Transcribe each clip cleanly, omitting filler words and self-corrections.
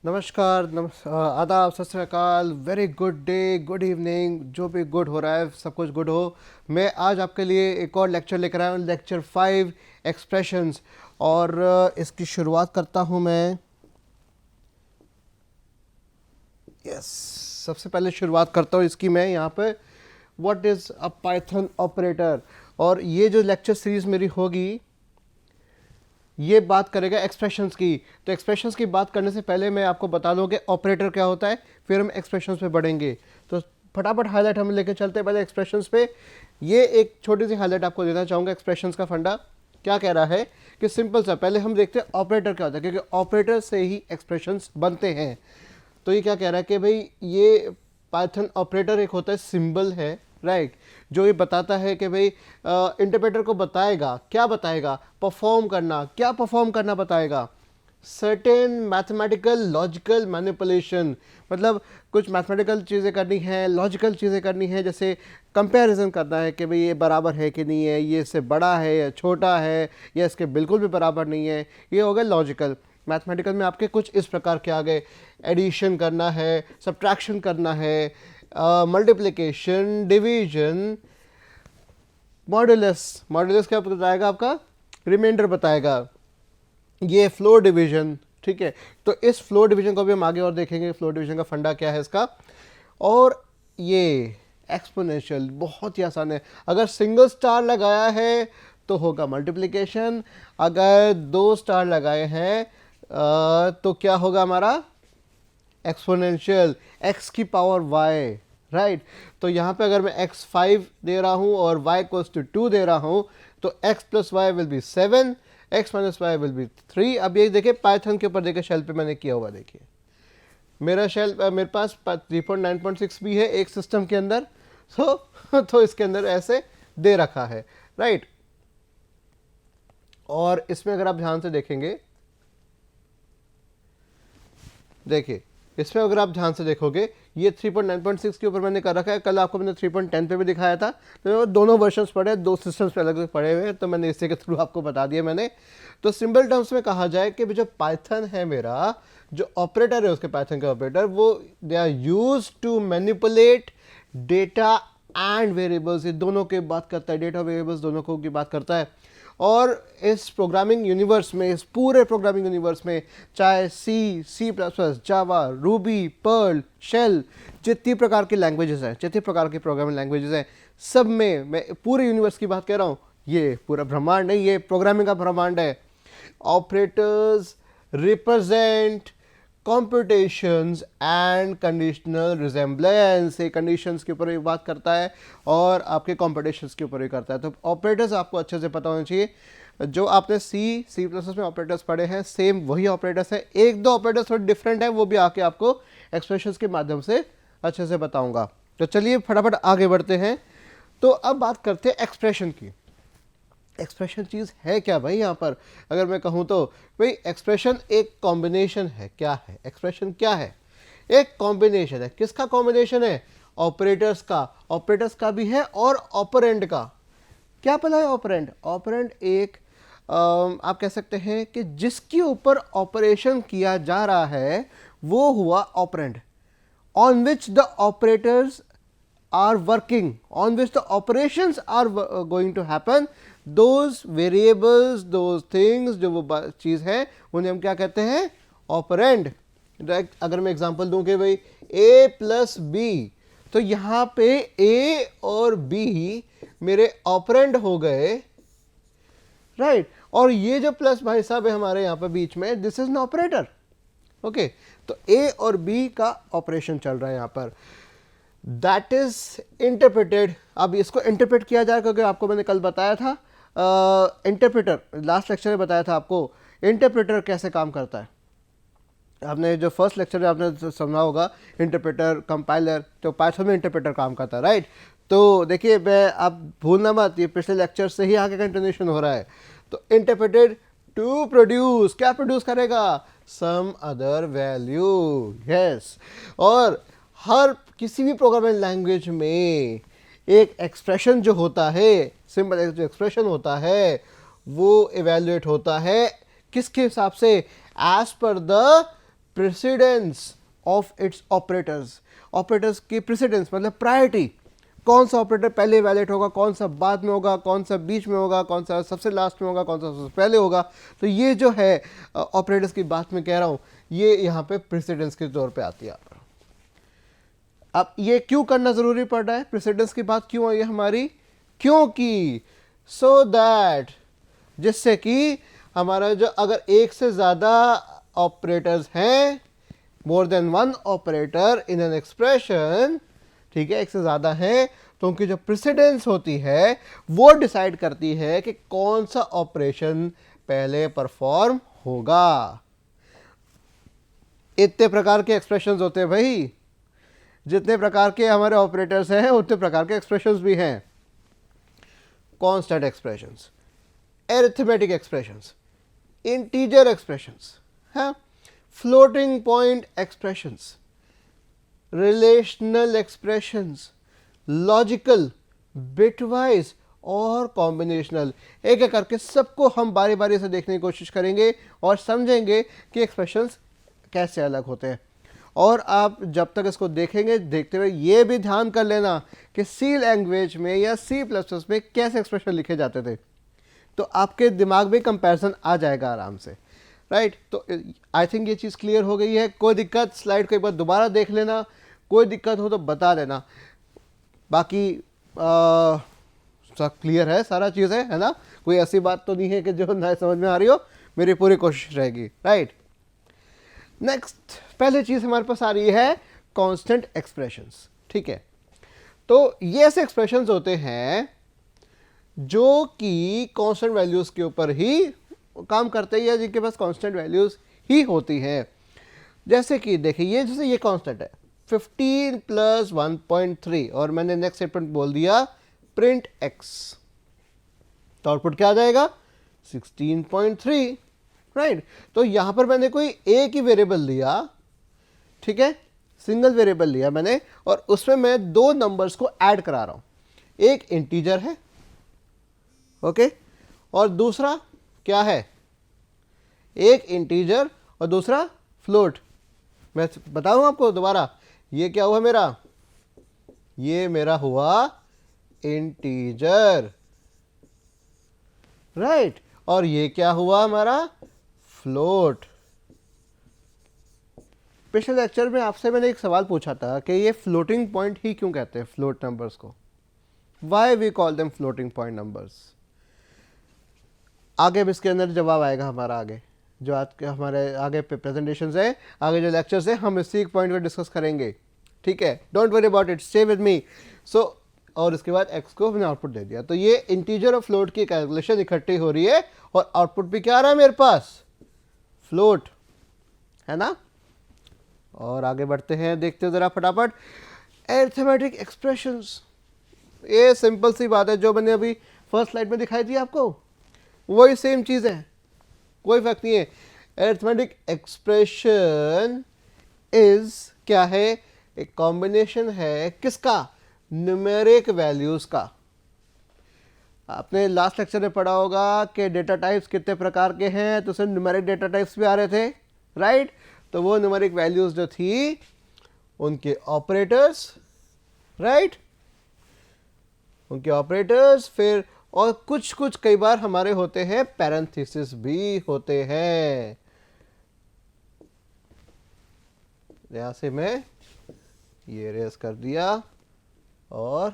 नमस्कार, आदाब, सत श्री अकाल, very good day, good evening, जो भी गुड हो रहा है सब कुछ गुड हो। मैं आज आपके लिए एक और लेक्चर लेकर आया हूँ, लेक्चर 5 एक्सप्रेशंस। और इसकी शुरुआत करता हूँ मैं। यस, सबसे पहले शुरुआत करता हूँ इसकी मैं यहाँ पे, what is a Python operator. और ये जो लेक्चर सीरीज़ मेरी होगी ये बात करेगा एक्सप्रेशंस की। तो एक्सप्रेशंस की बात करने से पहले मैं आपको बता दूं कि ऑपरेटर क्या होता है, फिर हम एक्सप्रेशंस पे बढ़ेंगे। तो फटाफट हाईलाइट हम लेके चलते हैं पहले एक्सप्रेशंस पे। ये एक छोटी सी हाईलाइट आपको देना चाहूँगा। एक्सप्रेशंस का फंडा क्या कह रहा है कि सिंपल सा, पहले हम देखते हैं ऑपरेटर क्या होता है, क्योंकि ऑपरेटर से ही एक्सप्रेशंस बनते हैं। तो ये क्या कह रहा है कि भाई ये पाइथन ऑपरेटर एक होता है, सिंबल है, राइट, जो ये बताता है कि भाई इंटरप्रेटर को बताएगा, क्या बताएगा, परफॉर्म करना, क्या परफॉर्म करना बताएगा, सर्टेन मैथमेटिकल लॉजिकल मैनिपुलेशन, मतलब कुछ मैथमेटिकल चीज़ें करनी है, लॉजिकल चीज़ें करनी है, जैसे कंपैरिजन करना है कि भाई ये बराबर है कि नहीं है, ये इससे बड़ा है या छोटा है या इसके बिल्कुल भी बराबर नहीं है, ये हो गया लॉजिकल। मैथमेटिकल में आपके कुछ इस प्रकार के आ गए, एडिशन करना है, सब्ट्रैक्शन करना है, मल्टीप्लिकेशन, डिवीजन, मॉड्यूलस। मॉड्यूलस क्या बताएगा, आपका रिमाइंडर बताएगा। ये फ्लोर डिवीजन, ठीक है। तो इस फ्लोर डिवीजन को भी हम आगे और देखेंगे, फ्लोर डिवीजन का फंडा क्या है इसका। और ये एक्सपोनेंशियल बहुत ही आसान है। अगर सिंगल स्टार लगाया है तो होगा मल्टीप्लिकेशन, अगर 2 स्टार लगाए हैं तो क्या होगा हमारा एक्सपोनेंशियल, x की पावर y, राइट। तो यहाँ पे अगर मैं x5 दे रहा हूँ और y इक्वल्स टू 2 दे रहा हूँ तो x plus y will be 7, x minus y will be 3। अब ये देखिए पाइथन के ऊपर देखिए शेल पे मैंने किया हुआ, देखिए मेरा शेल, मेरे पास 3.9.6 भी है एक सिस्टम के अंदर। तो इसके अंदर ऐसे दे रखा है, राइट। और इसमें अगर आप ध्यान से देखेंगे, देखिए इसमें अगर आप ध्यान से देखोगे ये 3.9.6 के ऊपर मैंने कर रखा है। कल आपको मैंने 3.10 पे भी दिखाया था। तो दोनों वर्जन्स पढ़े, 2 सिस्टम्स पे अलग अलग पढ़े हुए हैं, तो मैंने इसी के थ्रू आपको बता दिया मैंने। तो सिंपल टर्म्स में कहा जाए कि जो पाइथन है मेरा, जो ऑपरेटर है उसके, पाइथन का ऑपरेटर, वो they are use to manipulate data and variables. ये दोनों की बात करता है, डेटा वेरिएबल्स दोनों को की बात करता है। और इस प्रोग्रामिंग यूनिवर्स में, इस पूरे प्रोग्रामिंग यूनिवर्स में, चाहे सी प्लस प्लस, जावा, रूबी, पर्ल, शेल, जितनी प्रकार की लैंग्वेजेस हैं, जितनी प्रकार की प्रोग्रामिंग लैंग्वेजेस हैं, सब में मैं पूरे यूनिवर्स की बात कह रहा हूँ। ये पूरा ब्रह्मांड नहीं, ये प्रोग्रामिंग का ब्रह्मांड है। Operators represent competitions and conditional resemblance. ये कंडीशंस के ऊपर भी बात करता है और आपके कॉम्पिटिशंस के ऊपर भी करता है। तो ऑपरेटर्स आपको अच्छे से पता होना चाहिए। जो आपने सी प्लस में ऑपरेटर्स पढ़े हैं, सेम वही ऑपरेटर्स है। एक दो ऑपरेटर्स थोड़े डिफरेंट है, वो भी आके आपको एक्सप्रेशंस के माध्यम से अच्छे से बताऊंगा। तो चलिए फटाफट आगे बढ़ते हैं। तो अब बात करते हैं एक्सप्रेशन की। एक्सप्रेशन चीज़ है क्या भाई? यहाँ पर अगर मैं कहूँ तो भाई एक्सप्रेशन एक कॉम्बिनेशन है। क्या है एक्सप्रेशन? क्या है? एक कॉम्बिनेशन है। किसका कॉम्बिनेशन है? ऑपरेटर्स का। ऑपरेटर्स का भी है और ऑपरेंड का। क्या पता है ऑपरेंड? ऑपरेंड एक आप कह सकते हैं कि जिसके ऊपर ऑपरेशन किया जा रहा है वो हुआ operand, on which the operators are working, on which the operations are going to happen, those variables, those things, जो वो चीज़ है उन्हें हम क्या कहते हैं? ऑपरेंड। अगर मैं एग्जांपल दूं कि भाई a प्लस बी, तो यहाँ पे a और b मेरे ऑपरेंड हो गए, राइट। और ये जो प्लस भाई साहब है हमारे यहाँ पे बीच में, this is an operator, okay. तो a और b का ऑपरेशन चल रहा है यहाँ पर, दैट इज इंटरप्रेटेड। अब इसको इंटरप्रेट किया जाए, क्योंकि आपको मैंने कल बताया था, इंटरप्रेटर लास्ट लेक्चर में बताया था आपको इंटरप्रेटर कैसे काम करता है। आपने जो फर्स्ट लेक्चर में आपने समझा होगा इंटरप्रेटर, कंपाइलर, तो पाइथन में इंटरप्रेटर काम करता है, राइट। तो देखिए, मैं आप भूलना मत, ये पिछले लेक्चर से ही आगे कंटिन्यूशन हो रहा है। तो इंटरप्रेटेड टू प्रोड्यूस, क्या प्रोड्यूस करेगा? Some other value, yes. और हर किसी भी प्रोग्रामिंग लैंग्वेज में एक एक्सप्रेशन जो होता है, सिंपल जो एक्सप्रेशन होता है, वो इवेल्युएट होता है किसके हिसाब से? As per the precedence of its operators, operators की प्रेसिडेंस मतलब प्रायोरिटी, कौन सा ऑपरेटर पहले वैलिड होगा, कौन सा बाद में होगा, कौन सा बीच में होगा, कौन सा सबसे लास्ट में होगा, कौन सा सबसे पहले होगा। तो ये जो है ऑपरेटर्स की बात में कह रहा हूँ, ये यहाँ पे प्रेसिडेंस के तौर पे आती है। अब ये क्यों करना ज़रूरी पड़ रहा है, प्रेसिडेंस की बात क्यों आई है हमारी, क्योंकि सो दैट जिससे कि हमारा जो अगर एक से ज़्यादा ऑपरेटर्स हैं, more than one operator in an expression, ठीक है, एक से ज़्यादा है, तो उनकी जो प्रेसिडेंस होती है वो डिसाइड करती है कि कौन सा ऑपरेशन पहले परफॉर्म होगा। इतने प्रकार के एक्सप्रेशंस होते हैं भाई, जितने प्रकार के हमारे ऑपरेटर्स हैं उतने प्रकार के एक्सप्रेशंस भी हैं। Constant expressions, arithmetic expressions, integer expressions, हाँ, floating point expressions, relational expressions, logical, bitwise और कॉम्बिनेशनल। एक एक करके सबको हम बारी बारी से देखने की कोशिश करेंगे और समझेंगे कि एक्सप्रेशंस कैसे अलग होते हैं। और आप जब तक इसको देखेंगे, देखते हुए ये भी ध्यान कर लेना कि सी लैंग्वेज में या C++ में कैसे एक्सप्रेशन लिखे जाते थे, तो आपके दिमाग में कंपैरिजन आ जाएगा आराम से, राइट। तो आई थिंक ये चीज़ क्लियर हो गई है। कोई दिक्कत, स्लाइड को एक बार दोबारा देख लेना, कोई दिक्कत हो तो बता देना। बाकी सब क्लियर है, सारा चीज़ है ना, कोई ऐसी बात तो नहीं है कि जो ना समझ में आ रही हो, मेरी पूरी कोशिश रहेगी, राइट। नेक्स्ट पहले चीज़ हमारे पास आ रही है कांस्टेंट एक्सप्रेशंस, ठीक है। तो ये ऐसे एक्सप्रेशंस होते हैं जो कि कांस्टेंट वैल्यूज़ के ऊपर ही काम करते हैं या जिनके पास कांस्टेंट वैल्यूज़ ही होती हैं। जैसे कि देखिए, ये जैसे ये कांस्टेंट है 15 + 1.3 और मैंने नेक्स्ट स्टेटमेंट बोल दिया प्रिंट x, तो आउटपुट क्या आ जाएगा 16.3, राइट। तो यहां पर मैंने कोई एक ही वेरिएबल लिया, ठीक है, सिंगल वेरिएबल लिया मैंने, और उसमें मैं दो नंबर्स को ऐड करा रहा हूं, एक इंटीजर है, ओके, और दूसरा क्या है, एक इंटीजर और दूसरा फ्लोट। मैं बताऊं आपको दोबारा, ये क्या हुआ मेरा, ये मेरा हुआ इंटीजर, राइट, और ये क्या हुआ हमारा फ्लोट। पिछले लेक्चर में आपसे मैंने एक सवाल पूछा था कि ये फ्लोटिंग पॉइंट ही क्यों कहते हैं फ्लोट नंबर्स को, why we call them floating point numbers. आगे भी इसके अंदर जवाब आएगा हमारा, आगे जो आज के हमारे आगे प्रेजेंटेशन है, आगे जो लेक्चर्स है, हम इसी पॉइंट को डिस्कस करेंगे, ठीक है। Don't worry about it, stay with me. So और इसके बाद x को हमने आउटपुट दे दिया, तो ये इंटीजर और फ्लोट की कैलकुलेशन इकट्ठी हो रही है और आउटपुट भी क्या आ रहा है मेरे पास, फ्लोट, है ना। और आगे बढ़ते हैं, देखते हैं जरा फटाफट अरिथमेटिक एक्सप्रेशंस। ये सिंपल सी बात है, जो मैंने अभी फर्स्ट स्लाइड में दिखाई थी आपको, वही सेम चीज़ है, कोई फर्क नहीं है। अरिथमेटिक एक्सप्रेशन इज क्या है, एक कॉम्बिनेशन है किसका, न्यूमेरिक वैल्यूज का। आपने लास्ट लेक्चर में पढ़ा होगा कि डेटा टाइप्स कितने प्रकार के हैं, तो उसमें न्यूमेरिक डेटा टाइप्स भी आ रहे थे, राइट। तो वो न्यूमेरिक वैल्यूज जो थी उनके ऑपरेटर्स, राइट, उनके ऑपरेटर्स, फिर और कुछ कुछ कई बार हमारे होते हैं पैरेंथेसिस भी होते हैं। यहां से मैं ये रेस कर दिया और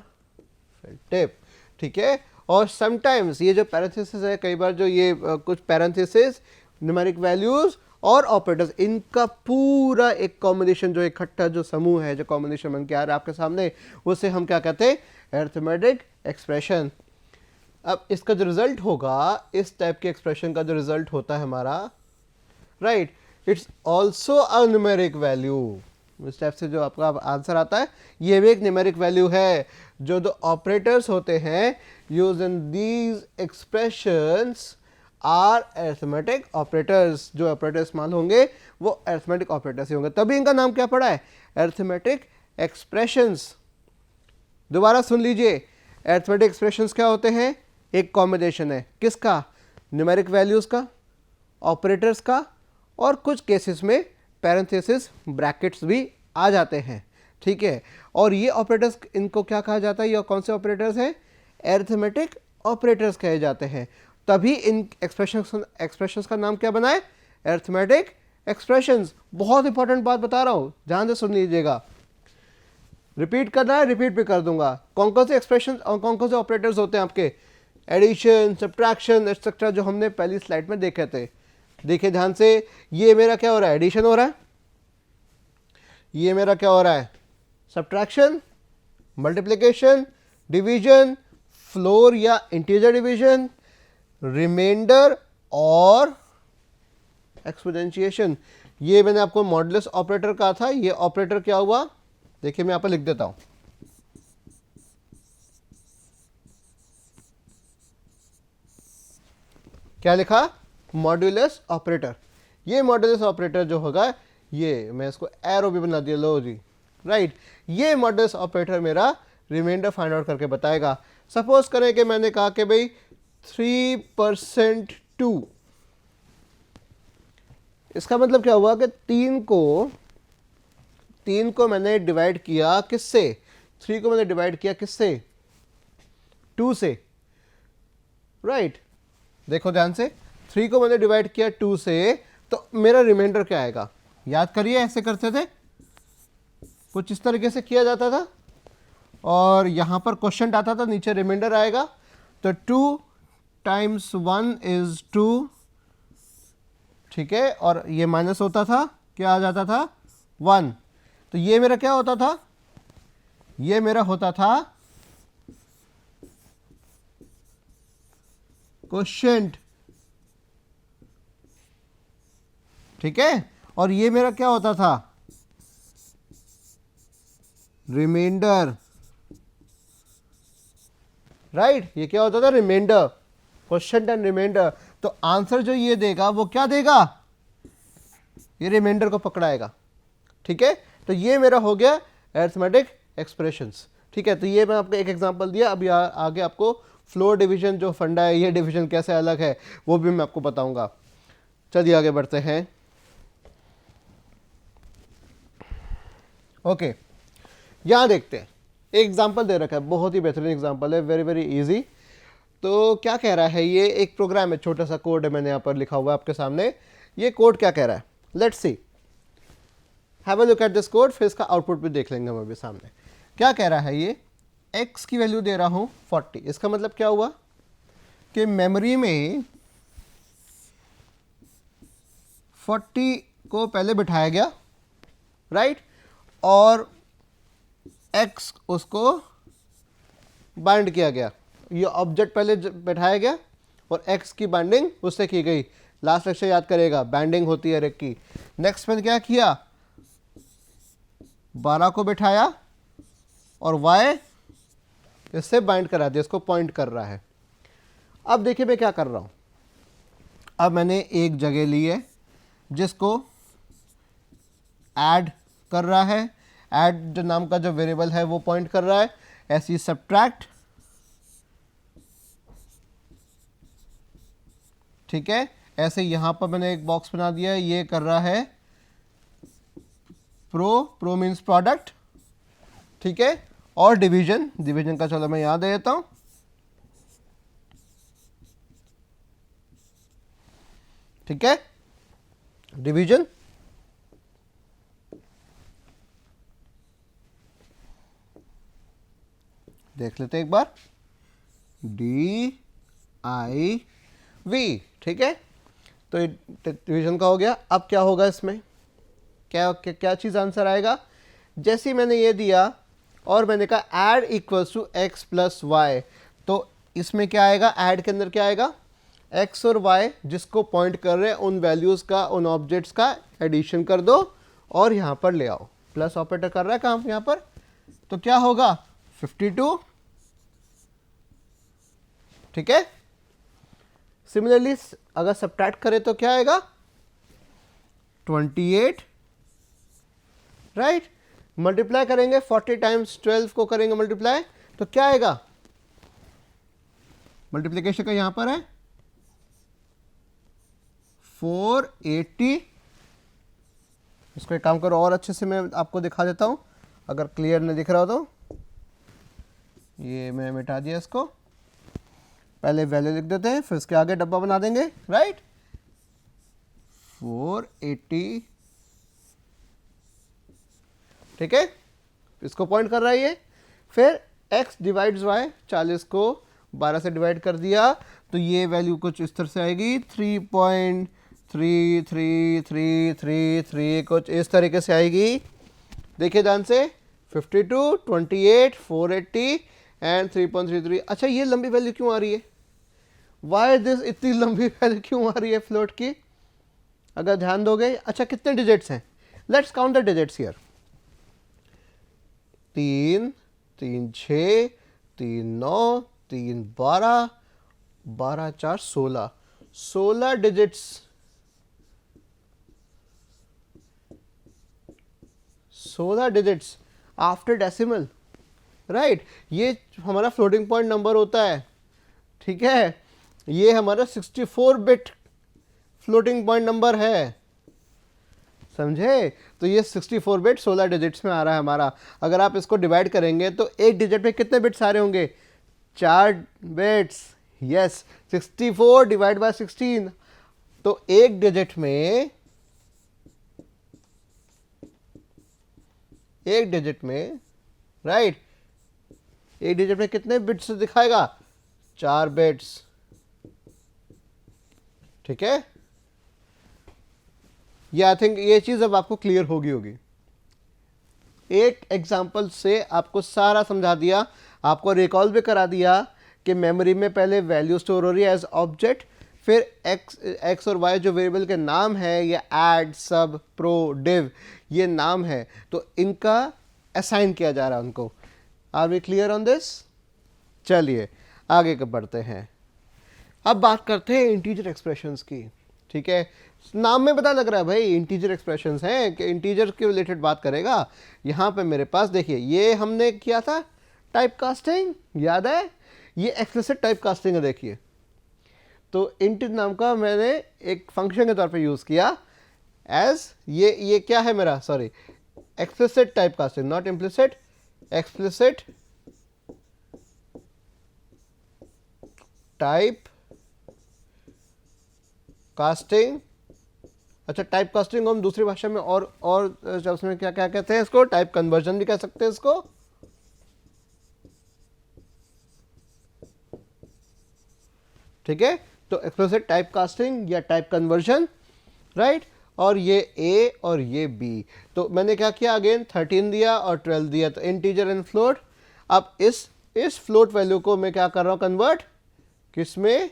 फिर टिप, ठीक है। और समटाइम्स ये जो पैरेंथेसिस है, कई बार जो ये कुछ पैरेंथेसिस, न्यूमेरिक वैल्यूज और ऑपरेटर्स, इनका पूरा एक कॉम्बिनेशन, जो इकट्ठा जो समूह है, जो कॉम्बिनेशन बन के आ रहा है आपके सामने, उसे हम क्या कहते हैं, अरिथमेटिक एक्सप्रेशन। अब इसका जो रिजल्ट होगा, इस टाइप के एक्सप्रेशन का जो रिजल्ट होता है हमारा, right, it's also a numeric value. इस टाइप से जो आपका आंसर आता है, ये भी एक न्यूमेरिक वैल्यू है। जो दो ऑपरेटर्स होते हैं use in these expressions are arithmetic operators. जो ऑपरेटर इस्तेमाल होंगे वो अरिथमेटिक ऑपरेटर्स ही होंगे, तभी इनका नाम क्या पड़ा है, अरिथमेटिक एक्सप्रेशंस। दोबारा सुन लीजिए, अरिथमेटिक एक्सप्रेशंस क्या होते हैं, एक कॉम्बिनेशन है किसका, न्यूमेरिक वैल्यूज का, ऑपरेटर्स का, और कुछ केसेस में पैरेंथेसिस ब्रैकेट्स भी आ जाते हैं, ठीक है। और ये ऑपरेटर्स, इनको क्या कहा जाता है, ये कौन से ऑपरेटर्स हैं, अरिथमेटिक ऑपरेटर्स कहे जाते हैं। तभी इन एक्सप्रेशंस का नाम क्या बना है, अरिथमेटिक एक्सप्रेशंस। बहुत इंपॉर्टेंट बात बता रहा हूं, ध्यान से सुन लीजिएगा। रिपीट करना है, रिपीट भी कर दूंगा। कौन से एक्सप्रेशन और कौन से ऑपरेटर्स होते हैं आपके, एडिशन, सब्ट्रैक्शन एक्सेट्रा, जो हमने पहली स्लाइड में देखे थे। देखिए ध्यान से, ये मेरा क्या हो रहा है, एडिशन हो रहा है। ये मेरा क्या हो रहा है, सब्ट्रैक्शन, मल्टीप्लिकेशन, डिवीजन, फ्लोर या इंटीजर डिवीजन, रिमाइंडर और एक्सपोनेंशिएशन। ये मैंने आपको मॉडुलस ऑपरेटर कहा था, ये ऑपरेटर क्या हुआ, देखिए मैं यहां पर लिख देता हूं। क्या लिखा, मॉड्यूलस ऑपरेटर। ये मॉड्यूलस ऑपरेटर जो होगा, ये मैं इसको एरो भी बना दिया, लो जी, राइट। ये मॉड्यूलस ऑपरेटर मेरा रिमाइंडर फाइंड आउट करके बताएगा। सपोज करें कि मैंने कहा कि भाई 3% 2, इसका मतलब क्या हुआ कि तीन को मैंने डिवाइड किया किससे, 3 को मैंने डिवाइड किया किससे, 2 से, राइट। देखो ध्यान से, 3 को मैंने डिवाइड किया 2 से, तो मेरा रिमाइंडर क्या आएगा, याद करिए, ऐसे करते थे, कुछ इस तरीके से किया जाता था, और यहां पर क्वेश्चन आता था, नीचे रिमाइंडर आएगा। तो 2 टाइम्स 1 इज 2, ठीक है, और ये माइनस होता था, क्या आ जाता था, 1। तो ये मेरा क्या होता था, ये मेरा होता था क्वोशिएंट, ठीक है, और ये मेरा क्या होता था, रिमाइंडर, राइट। ये क्या होता था, रिमाइंडर, क्वोशिएंट एंड रिमाइंडर। तो आंसर जो ये देगा वो क्या देगा, ये रिमाइंडर को पकड़ाएगा, ठीक है। तो ये मेरा हो गया अरिथमेटिक एक्सप्रेशंस, ठीक है। तो ये मैं आपको एक एग्जांपल दिया। अभी आगे आपको फ्लोर डिवीजन जो फंडा है, ये डिवीजन कैसे अलग है, वो भी मैं आपको बताऊंगा। चलिए आगे बढ़ते हैं। ओके, यहां देखते हैं, एक एग्जांपल दे रखा है, बहुत ही बेहतरीन एग्जांपल है, वेरी वेरी इजी। तो क्या कह रहा है, ये एक प्रोग्राम है, छोटा सा कोड है, मैंने यहाँ पर लिखा हुआ है आपके सामने। ये कोड क्या कह रहा है, let's see, have a look at this code, फिर इसका आउटपुट भी देख लेंगे हम अभी सामने। क्या कह रहा है, ये x की वैल्यू दे रहा हूँ 40। इसका मतलब क्या हुआ कि मेमोरी में 40 को पहले बिठाया गया, राइट, और x उसको बाइंड किया गया। ये ऑब्जेक्ट पहले बैठाया गया और x की बाइंडिंग उससे की गई। लास्ट लेक्चर याद करेगा, बाइंडिंग होती है एक की। नेक्स्ट मैंने क्या किया, 12 को बिठाया और y इससे बाइंड करा दिया, इसको पॉइंट कर रहा है। अब देखिए मैं क्या कर रहा हूं, अब मैंने एक जगह ली है जिसको ऐड कर रहा है, ऐड जो नाम का जो वेरिएबल है वो पॉइंट कर रहा है, ऐसी सब्ट्रैक्ट, ठीक है। ऐसे यहां पर मैंने एक बॉक्स बना दिया है, ये कर रहा है प्रो मीन्स प्रोडक्ट, ठीक है। और डिवीजन का चलो मैं यहां दे देता हूं, ठीक है, डिवीजन। देख लेते हैं एक बार, DIV, ठीक है। तो डिवीजन का हो गया। अब क्या होगा इसमें, क्या चीज़ आंसर आएगा, जैसे ही मैंने ये दिया और मैंने कहा add equals to x plus y, तो इसमें क्या आएगा, ऐड के अंदर क्या आएगा, x और y जिसको पॉइंट कर रहे हैं उन वैल्यूज़ का, उन ऑब्जेक्ट्स का एडिशन कर दो और यहाँ पर ले आओ। प्लस ऑपरेटर कर रहा है काम यहाँ पर, तो क्या होगा 52, ठीक है। सिमिलरली अगर सब्ट्रैक्ट करें तो क्या आएगा 28, राइट। मल्टीप्लाई करेंगे 40 टाइम्स 12 को करेंगे मल्टीप्लाई, तो क्या आएगा, मल्टीप्लिकेशन का यहां पर है 480, इसको एक काम करो और अच्छे से मैं आपको दिखा देता हूँ, अगर क्लियर नहीं दिख रहा हो तो। ये मैं मिटा दिया इसको, पहले वैल्यू लिख देते हैं, फिर इसके आगे डब्बा बना देंगे, राइट। 480, ठीक है, इसको पॉइंट कर रहा है ये। फिर x डिवाइड्स y, 40 को 12 से डिवाइड कर दिया तो ये वैल्यू कुछ इस तरह से आएगी, 3.33333, कुछ इस तरीके से आएगी। देखिए ध्यान से, 52, 28, 480 एंड 3.33। अच्छा, ये लंबी वैल्यू क्यों आ रही है? वाई दिस, इतनी लंबी वैल्यू क्यों आ रही है फ्लोट की, अगर ध्यान दोगे। अच्छा, कितने डिजिट्स हैं? Let's count the digits here. 3, 3 6, 3 9, 3 12, 12 4 16, 16 digits, 16 digits after decimal, right. ये हमारा फ्लोटिंग पॉइंट नंबर होता है, ठीक है। ये हमारा 64 बिट फ्लोटिंग पॉइंट नंबर है, समझे। तो ये 64 बिट 16 डिजिट्स में आ रहा है हमारा। अगर आप इसको डिवाइड करेंगे तो एक डिजिट में कितने बिट्स आ रहे होंगे? 4 बिट्स, यस। 64 डिवाइड बाय 16, तो एक डिजिट में, राइट, एक डिजिट में कितने बिट्स दिखाएगा? 4 बिट्स, ठीक है। ये आई थिंक ये चीज अब आपको क्लियर होगी। एक एग्जांपल से आपको सारा समझा दिया, आपको रिकॉल भी करा दिया कि मेमोरी में पहले वैल्यू स्टोर हो रही है एज ऑब्जेक्ट, फिर एक्स और वाई जो वेरिएबल के नाम है, ये ऐड, सब, प्रो, डिव, ये नाम है, तो इनका असाइन किया जा रहा है उनको। Are we clear on this? चलिए आगे बढ़ते हैं। अब बात करते हैं इंटीजर एक्सप्रेशंस की, ठीक है। नाम में पता लग रहा है भाई इंटीजर एक्सप्रेशंस हैं, कि इंटीजर के रिलेटेड बात करेगा। यहाँ पे मेरे पास देखिए, ये हमने किया था टाइप कास्टिंग, याद है? ये एक्सप्लिसिट टाइप कास्टिंग है, देखिए। तो इंट नाम का मैंने एक फंक्शन के तौर पे यूज़ किया एज, ये क्या है मेरा, sorry, explicit type casting, not implicit, explicit type casting. अच्छा, टाइप कास्टिंग को हम दूसरी भाषा में और शब्द में क्या क्या कहते हैं इसको? टाइप कन्वर्जन भी कह सकते हैं इसको, ठीक है। तो एक्सप्लिसिट टाइप कास्टिंग या टाइप कन्वर्जन, राइट। और ये ए और ये बी, तो मैंने क्या किया, अगेन 13 दिया और 12 दिया, तो इंटीजर एंड फ्लोट। अब इस फ्लोट वैल्यू को मैं क्या कर रहा हूं, कन्वर्ट किस में?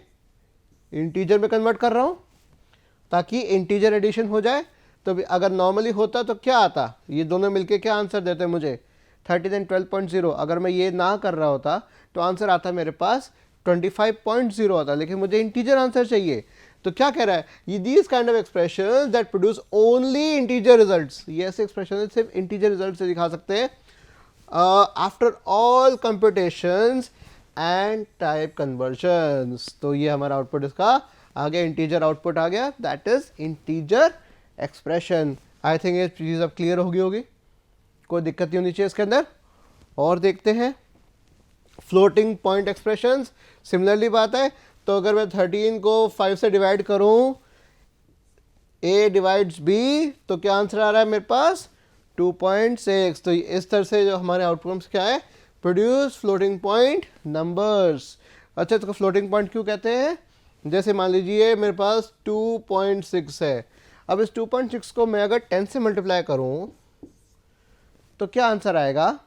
इंटीजर में कन्वर्ट कर रहा हूं, ताकि इंटीजर एडिशन हो जाए। तो अगर नॉर्मली होता तो क्या आता, ये दोनों मिलके क्या आंसर देते हैं मुझे? 13 एंड 12.0। अगर मैं ये ना कर रहा होता तो आंसर आता मेरे पास 25.0 आता, लेकिन मुझे इंटीजर आंसर चाहिए। तो क्या कह रहा है, ये these kind of expressions that produce only integer results, ये ऐसे एक्सप्रेशन सिर्फ इंटीजर रिजल्ट से दिखा सकते हैं after all computations and type convergence. तो ये हमारा आउटपुट इसका आ गया, इंटीजर आउटपुट आ गया, that is integer expression. I think ये चीज़ अब क्लियर होगी, कोई दिक्कत नहीं होनी चाहिए इसके अंदर। और देखते हैं फ्लोटिंग पॉइंट एक्सप्रेशंस, सिमिलरली बात है। तो अगर मैं 13 को 5 से डिवाइड करूं, a डिवाइड्स b, तो क्या आंसर आ रहा है मेरे पास? 2.6। तो इस तरह से जो हमारे आउटपुट्स क्या है, प्रोड्यूस फ्लोटिंग पॉइंट नंबर्स। अच्छा, तो फ्लोटिंग पॉइंट क्यों कहते हैं? जैसे मान लीजिए मेरे पास 2.6 है, अब इस 2.6 को मैं अगर 10 से मल्टीप्लाई करूं तो क्या आंसर आएगा?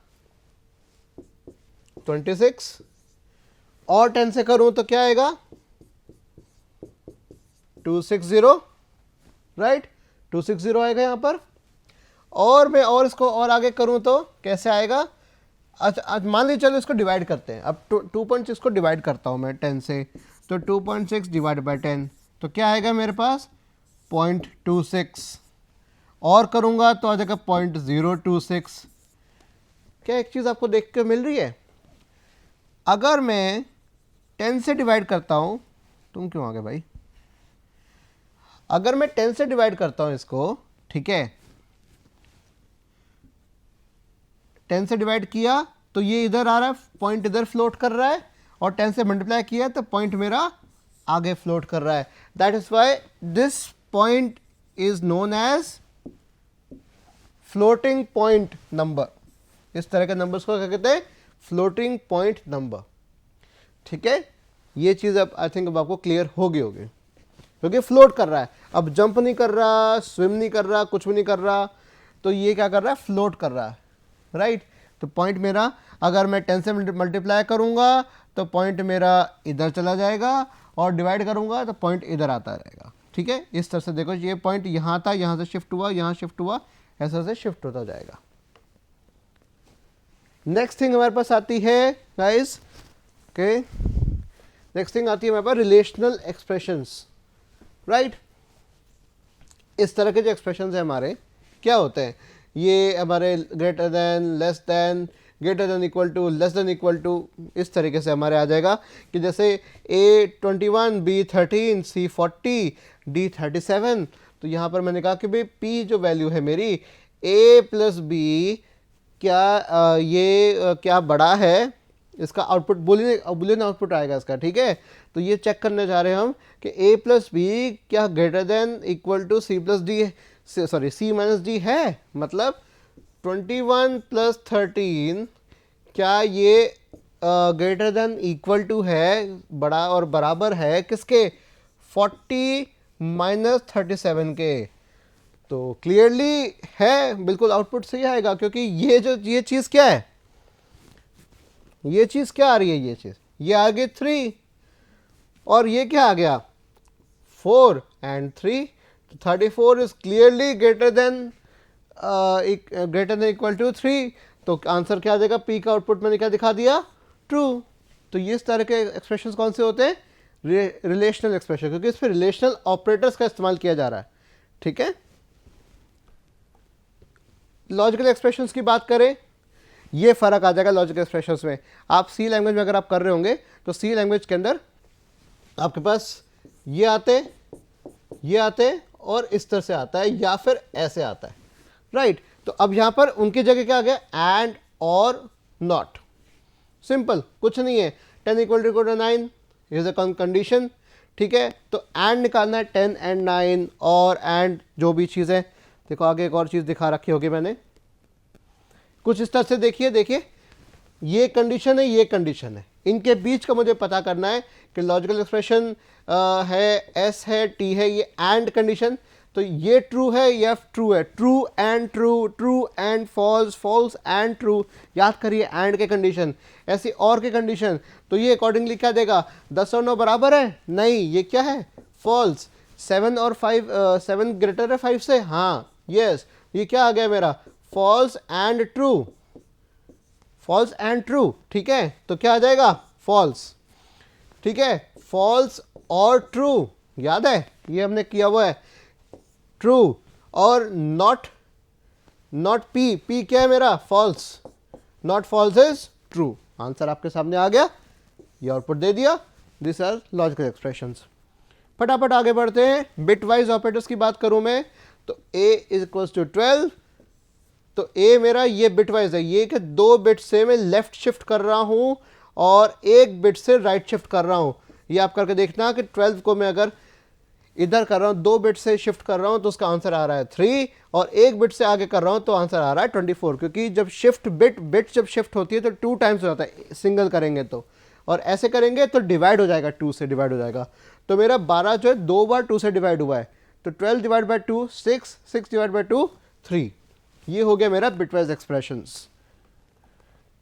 26। और 10 से करूं तो क्या आएगा? 260, राइट, 260 आएगा यहाँ पर। और मैं और इसको और आगे करूं तो कैसे आएगा? अच्छा, मान लीजिए चलो इसको डिवाइड करते हैं। अब 2.6 को डिवाइड करता हूं मैं 10 से, तो 2.6 डिवाइड बाय 10, तो क्या आएगा मेरे पास? 0.26। और करूंगा तो आ जाएगा 0.026। क्या एक चीज़ आपको देख के मिल रही है? अगर मैं 10 से डिवाइड करता हूं, तुम क्यों आ गए भाई? अगर मैं 10 से डिवाइड करता हूं इसको, ठीक है, 10 से डिवाइड किया तो ये इधर आ रहा है, पॉइंट इधर फ्लोट कर रहा है, और 10 से मल्टीप्लाई किया तो पॉइंट मेरा आगे फ्लोट कर रहा है. That is why this point is known as floating point number. इस तरह के नंबर्स को क्या कहते हैं? Floating point number. ठीक है, ये चीज़ अब आई थिंक अब आपको क्लियर होगी क्योंकि फ्लोट कर रहा है. अब जंप नहीं कर रहा, स्विम नहीं कर रहा, कुछ भी नहीं कर रहा, तो ये क्या कर रहा है? फ्लोट कर रहा है. राइट. तो पॉइंट मेरा अगर मैं 10 से मल्टीप्लाई करूंगा तो पॉइंट मेरा इधर चला जाएगा, और डिवाइड करूंगा तो पॉइंट इधर आता रहेगा. ठीक है, इस तरह से देखो, ये पॉइंट यहाँ था, यहाँ से शिफ्ट हुआ, यहाँ शिफ्ट हुआ, ऐसा से शिफ्ट होता जाएगा. नेक्स्ट थिंग हमारे पास आती है गाइस, ओके, नेक्स्ट थिंग आती है हमारे पास रिलेशनल एक्सप्रेशंस. राइट. इस तरह के जो एक्सप्रेशंस हैं हमारे क्या होते हैं? ये हमारे greater than, less than, greater than equal to, less than equal to, इस तरीके से हमारे आ जाएगा कि जैसे A21, B13, C40, D37. तो यहाँ पर मैंने कहा कि भाई P जो वैल्यू है मेरी A प्लस B, क्या ये क्या बड़ा है? इसका आउटपुट बुलियन आउटपुट आएगा इसका. ठीक है, तो ये चेक करने जा रहे हैं हम कि A प्लस बी क्या greater than equal to C plus D, sorry C minus D है. मतलब 21 प्लस 13 क्या ये ग्रेटर देन इक्वल टू है, बड़ा और बराबर है किसके? 40 माइनस 37 के. तो क्लियरली है, बिल्कुल आउटपुट सही आएगा, क्योंकि ये चीज़ क्या है? ये चीज़ क्या आ रही है? ये चीज़ ये आ गई 3, और ये क्या आ गया? 4 and 3. 34 is clearly greater than equal to 3. तो आंसर क्या आ जाएगा? पी का आउटपुट मैंने क्या दिखा दिया? ट्रू. तो ये इस तरह के एक्सप्रेशंस कौन से होते हैं? रिलेशनल एक्सप्रेशन, क्योंकि इस पर रिलेशनल ऑपरेटर्स का इस्तेमाल किया जा रहा है. ठीक है. लॉजिकल एक्सप्रेशंस की बात करें, ये फ़र्क आ जाएगा लॉजिकल एक्सप्रेशंस में. आप सी लैंग्वेज में अगर आप कर रहे होंगे तो सी लैंग्वेज के अंदर आपके पास ये आते और इस तरह से आता है, या फिर ऐसे आता है. राइट. तो अब यहाँ पर उनकी जगह क्या आ गया? एंड और नॉट. सिंपल, कुछ नहीं है. 10 equal to 9 is a condition. ठीक है, तो एंड निकालना है 10 एंड 9, और एंड जो भी चीज़ें. देखो आगे एक और चीज़ दिखा रखी होगी मैंने, कुछ इस तरह से. देखिए ये कंडीशन है, ये कंडीशन है, इनके बीच का मुझे पता करना है कि लॉजिकल एक्सप्रेशन है, एस है, टी है, ये एंड कंडीशन. तो ये ट्रू है या ट्रू है? True and true, true and false, false and true. याद करिए एंड के कंडीशन. ऐसी और के कंडीशन, तो ये अकॉर्डिंगली क्या देगा? 10 और 9 बराबर है? नहीं, ये क्या है? फॉल्स. 7 और 5, 7 ग्रेटर है 5 से? हाँ, यस. ये क्या आ गया मेरा? False and true. False and true. ठीक है, तो क्या आ जाएगा? फॉल्स. ठीक है, फॉल्स और ट्रू, याद है ये हमने किया हुआ है. ट्रू और नॉट पी. पी क्या है मेरा? False. Not false is true. Answer आपके सामने आ गया, ये आउटपुट दे दिया. This are logical expressions. फटाफट आगे बढ़ते हैं. बिट वाइज ऑपरेटर्स की बात करूं मैं तो a इज इक्वल टू 12. तो a मेरा ये बिट वाइज है, ये कि 2 बिट से मैं लेफ्ट शिफ्ट कर रहा हूं और 1 बिट से राइट शिफ्ट कर रहा हूं. ये आप करके देखना कि 12 को मैं अगर इधर कर रहा हूं, 2 बिट से शिफ्ट कर रहा हूं, तो उसका आंसर आ रहा है 3, और 1 बिट से आगे कर रहा हूं तो आंसर आ रहा है 24. क्योंकि जब शिफ्ट बिट जब शिफ्ट होती है तो 2 टाइम्स हो जाता है, सिंगल करेंगे तो, और ऐसे करेंगे तो डिवाइड हो जाएगा, 2 से डिवाइड हो जाएगा. तो मेरा 12 जो है 2 बार 2 से डिवाइड हुआ है. तो 12 डिवाइड बाई 2 6, 6 डिवाइड बाई 2 3. ये हो गया मेरा बिटवाइज एक्सप्रेशंस.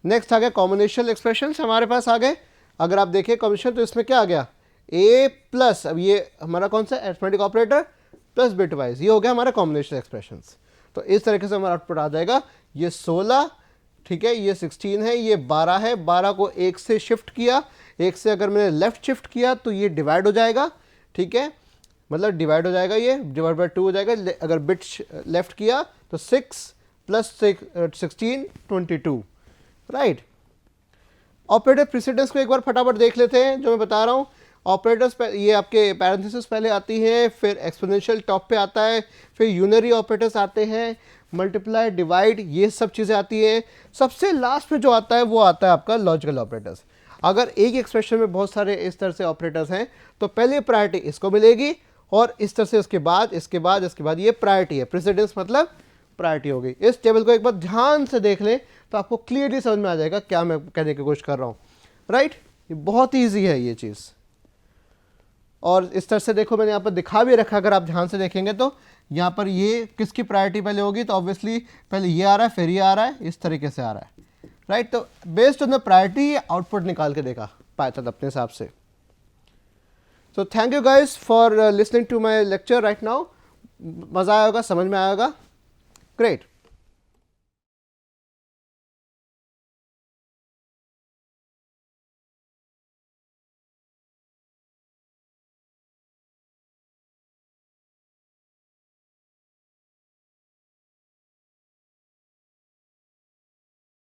नेक्स्ट आ गया कॉम्बिनेशनल एक्सप्रेशंस. हमारे पास आ गए, अगर आप देखें कॉम्बिनेशन, तो इसमें क्या आ गया? a प्लस, अब ये हमारा कौन सा अरिथमेटिक ऑपरेटर प्लस बिटवाइज, ये हो गया हमारा कॉम्बिनेशनल एक्सप्रेशंस. तो इस तरीके से हमारा आउटपुट आ जाएगा. ये 16, ठीक है, ये 16 है, ये 12 है. 12 को 1 से शिफ्ट किया, 1 से अगर मैंने लेफ्ट शिफ्ट किया तो ये डिवाइड हो जाएगा. ठीक है, मतलब डिवाइड हो जाएगा, ये डिवाइड बाई 2 हो जाएगा. अगर बिट लेफ्ट किया तो 6 प्लस 16 22. राइट. ऑपरेटर प्रेसिडेंस को एक बार फटाफट देख लेते हैं जो मैं बता रहा हूँ. ऑपरेटर्स ये आपके पैरेंथेसिस पहले आती है, फिर एक्सपोनेंशियल टॉप पे आता है, फिर यूनरी ऑपरेटर्स आते हैं, मल्टीप्लाई, डिवाइड, ये सब चीज़ें आती है। सबसे लास्ट में जो आता है वो आता है आपका लॉजिकल ऑपरेटर्स। अगर एक एक्सप्रेशन में बहुत सारे इस तरह से ऑपरेटर्स हैं तो पहले प्रायोरिटी इसको मिलेगी और इस तरह से उसके बाद इसके बाद इसके बाद, ये प्रायोरिटी है। प्रेसिडेंस मतलब प्रायोरिटी हो गई। इस टेबल को एक बार ध्यान से देख लें तो आपको क्लियरली समझ में आ जाएगा क्या मैं कहने की कोशिश कर रहा हूँ, राइट। ये बहुत ईजी है ये चीज़। और इस तरह से देखो मैंने यहाँ पर दिखा भी रखा, अगर आप ध्यान से देखेंगे तो यहाँ पर ये किसकी प्रायोरिटी पहले होगी, तो ऑब्वियसली पहले ये आ रहा है, फिर ये आ रहा है, इस तरीके से आ रहा है, राइट। तो based on the priority output निकाल के देखा पाइथन अपने हिसाब से। So thank you guys for listening to my lecture right now. मज़ा आया होगा, समझ में आया होगा, ग्रेट।